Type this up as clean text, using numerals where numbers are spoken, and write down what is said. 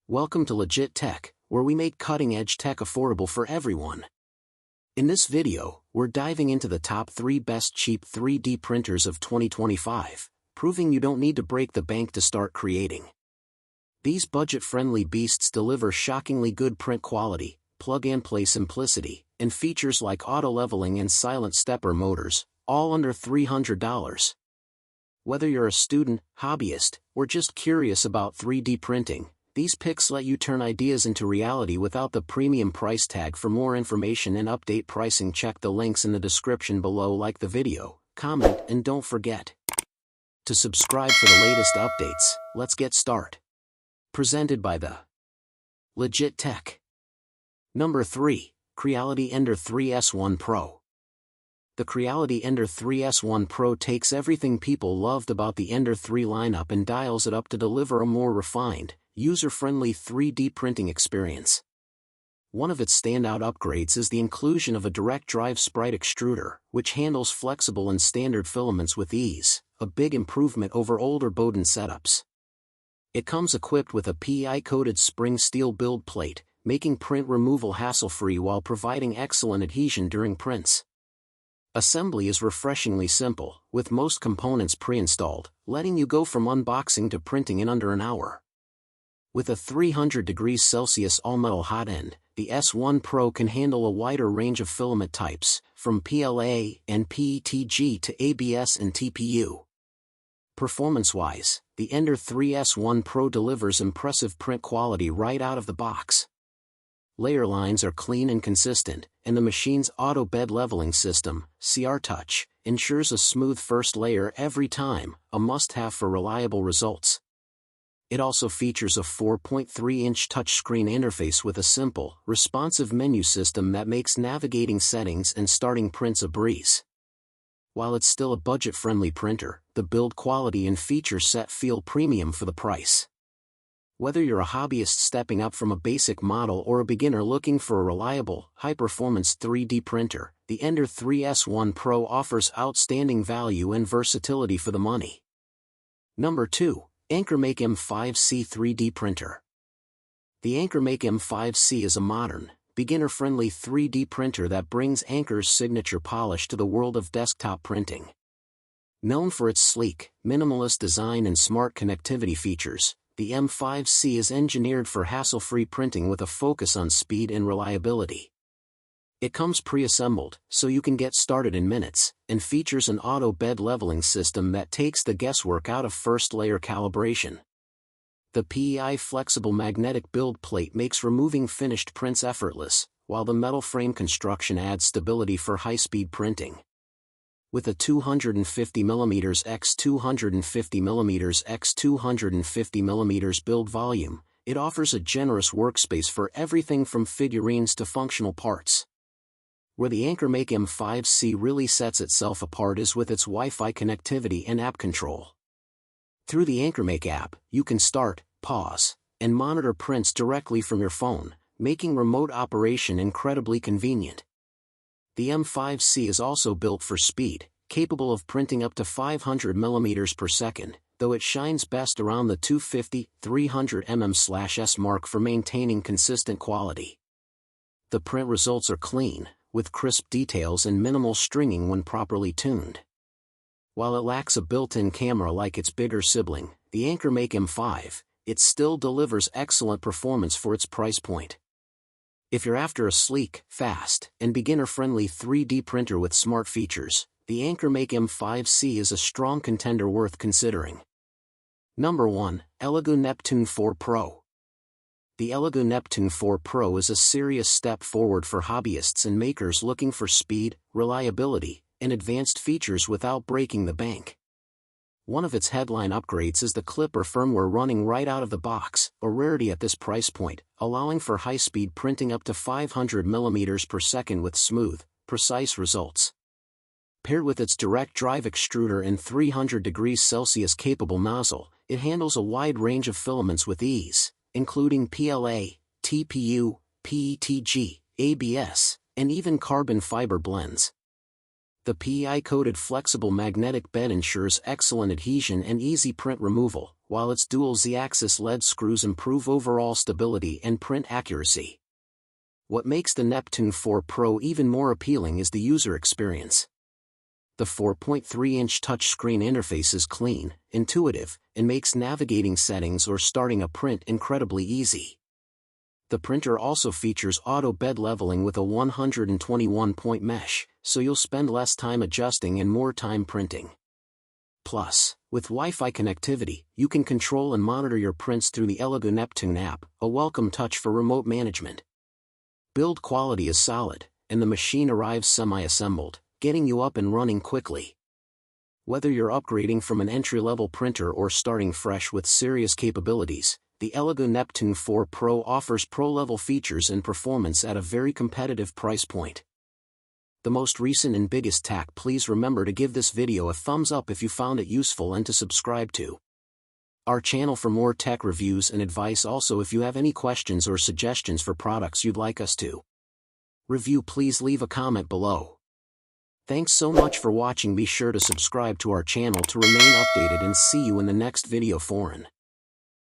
Welcome to Legit Tech, where we make cutting-edge tech affordable for everyone. In this video, we're diving into the top 3 best cheap 3D printers of 2025, proving you don't need to break the bank to start creating. These budget-friendly beasts deliver shockingly good print quality, plug-and-play simplicity, and features like auto-leveling and silent stepper motors, all under $300. Whether you're a student, hobbyist, or just curious about 3D printing, these picks let you turn ideas into reality without the premium price tag. For more information and update pricing, check the links in the description below. Like the video, comment, and don't forget to subscribe for the latest updates. Let's get started. Presented by the Legit Tech. Number 3, Creity Ender 3S1 Pro. The Creity Ender 3S1 Pro takes everything people loved about the Ender 3 lineup and dials it up to deliver a more refined, user-friendly 3D printing experience. One of its standout upgrades is the inclusion of a direct drive sprite extruder, which handles flexible and standard filaments with ease, a big improvement over older Bowden setups. It comes equipped with a PI-coated spring steel build plate, making print removal hassle-free while providing excellent adhesion during prints. Assembly is refreshingly simple, with most components pre-installed, letting you go from unboxing to printing in under an hour. With a 300 degrees Celsius all-metal hot end, the S1 Pro can handle a wider range of filament types, from PLA and PETG to ABS and TPU. Performance-wise, the Ender 3S1 Pro delivers impressive print quality right out of the box. Layer lines are clean and consistent, and the machine's auto bed leveling system, CR Touch, ensures a smooth first layer every time, a must-have for reliable results. It also features a 4.3-inch touchscreen interface with a simple, responsive menu system that makes navigating settings and starting prints a breeze. While it's still a budget-friendly printer, the build quality and feature set feel premium for the price. Whether you're a hobbyist stepping up from a basic model or a beginner looking for a reliable, high-performance 3D printer, the Ender 3S1 Pro offers outstanding value and versatility for the money. Number 2. Anker Make M5C 3D Printer. The Anker Make M5C is a modern, beginner-friendly 3D printer that brings Anker's signature polish to the world of desktop printing. Known for its sleek, minimalist design and smart connectivity features, the M5C is engineered for hassle-free printing with a focus on speed and reliability. It comes pre-assembled, so you can get started in minutes, and features an auto bed leveling system that takes the guesswork out of first-layer calibration. The PEI flexible magnetic build plate makes removing finished prints effortless, while the metal frame construction adds stability for high-speed printing. With a 250mm x 250mm x 250mm build volume, it offers a generous workspace for everything from figurines to functional parts. Where the Anker Make M5C really sets itself apart is with its Wi-Fi connectivity and app control. Through the Anker Make app, you can start, pause, and monitor prints directly from your phone, making remote operation incredibly convenient. The M5C is also built for speed, capable of printing up to 500 mm per second, though it shines best around the 250-300 mm/s mark for maintaining consistent quality. The print results are clean, with crisp details and minimal stringing when properly tuned. While it lacks a built-in camera like its bigger sibling, the Anker Make M5, it still delivers excellent performance for its price point. If you're after a sleek, fast, and beginner-friendly 3D printer with smart features, the Anker Make M5C is a strong contender worth considering. Number 1. Elgu Neptune 4 Pro. The Elgu Neptune 4 Pro is a serious step forward for hobbyists and makers looking for speed, reliability, and advanced features without breaking the bank. One of its headline upgrades is the Clipper firmware running right out of the box, a rarity at this price point, allowing for high-speed printing up to 500 mm per second with smooth, precise results. Paired with its direct drive extruder and 300 degrees Celsius capable nozzle, it handles a wide range of filaments with ease, including PLA, TPU, PETG, ABS, and even carbon fiber blends. The PEI-coated flexible magnetic bed ensures excellent adhesion and easy print removal, while its dual Z-axis LED screws improve overall stability and print accuracy. What makes the Neptune 4 Pro even more appealing is the user experience. The 4.3-inch touchscreen interface is clean, intuitive, and makes navigating settings or starting a print incredibly easy. The printer also features auto bed leveling with a 121-point mesh, so you'll spend less time adjusting and more time printing. Plus, with Wi-Fi connectivity, you can control and monitor your prints through the Elgu Neptune app, a welcome touch for remote management. Build quality is solid, and the machine arrives semi-assembled, getting you up and running quickly. Whether you're upgrading from an entry-level printer or starting fresh with serious capabilities, the Elgu Neptune 4 Pro offers pro-level features and performance at a very competitive price point. The most recent and biggest tech. Please remember to give this video a thumbs up if you found it useful and to subscribe to our channel for more tech reviews and advice. Also, if you have any questions or suggestions for products you'd like us to review, please leave a comment below. Thanks so much for watching. Be sure to subscribe to our channel to remain updated and see you in the next video. Foreign.